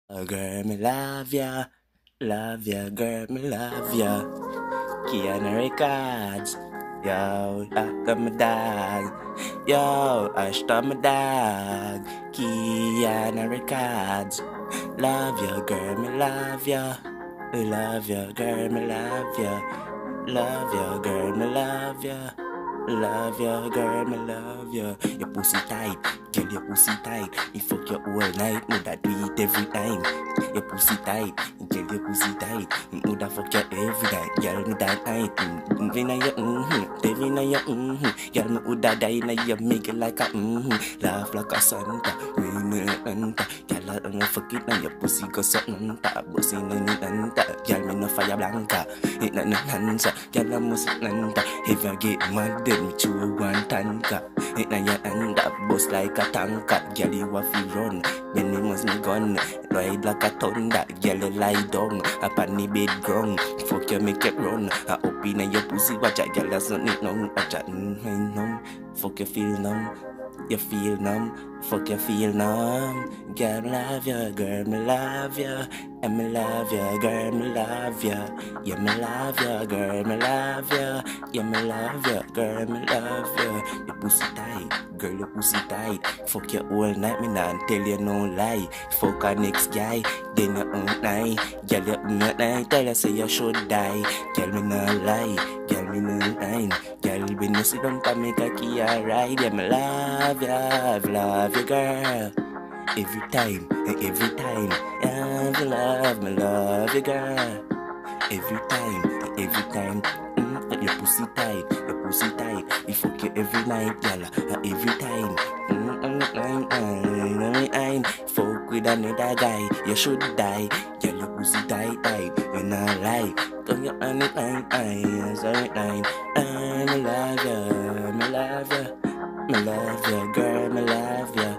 Girl, me love ya, girl, me love ya. Kiana Records, yo, got my dog, yo, Ashton my dog. Kiana Records, love ya, girl, me love ya. Love ya, girl, me love ya. Love ya, girl, me love ya. Love ya, girl, me love ya. Your pussy tight, girl, your pussy tight. Me fuck you all night, me that do it every time. Your pussy tight, girl, your pussy tight. Me woulda fuck you every night, girl, me that night. Vina ya Devina ya girl, me woulda die na ya make it like a laugh like a Santa, rain anta. Girl, I don't fuck it na your pussy go something ta, pussy na ni anta. Girl, me no fire blanca, it na hansa. Girl, I must nanta. If I get mad, then me chew one tanka. It na ya anda, bust like a tanka. Girl, you a fi run, then me must me gun. Ride like a thunder, girl, you lie down upon the bed ground. Fuck you, make it run. I up in your pussy, watch out, girl, that's not it no. Watch out, numb. Fuck you, feel numb. You feel numb, fuck you feel numb. Girl, me love ya, girl, me love ya. And me love ya, girl, me love ya. Yeah, me love ya, girl, me love ya. Yeah, me love ya, girl, me love ya. Your pussy tight, girl, your pussy tight. Fuck you all night, me nah tell you no lie. Fuck our next guy, then you night. Girl, you not night, tell you say you should die. Girl, me nah lie, girl, me nah lie. Girl, when you sit down, can make a key ride. Yeah, me love ya, love you, girl. Every time, every time. Yeah, me love you, girl. Every time, every time. Your pussy tight, your pussy tight. We fuck you every night, girl. Every time. Fuck with another guy, you should die. Girl, your pussy tight, tight. You not lie. Don't you on it, sorry, me love ya, me love ya, me love ya, girl, me love ya.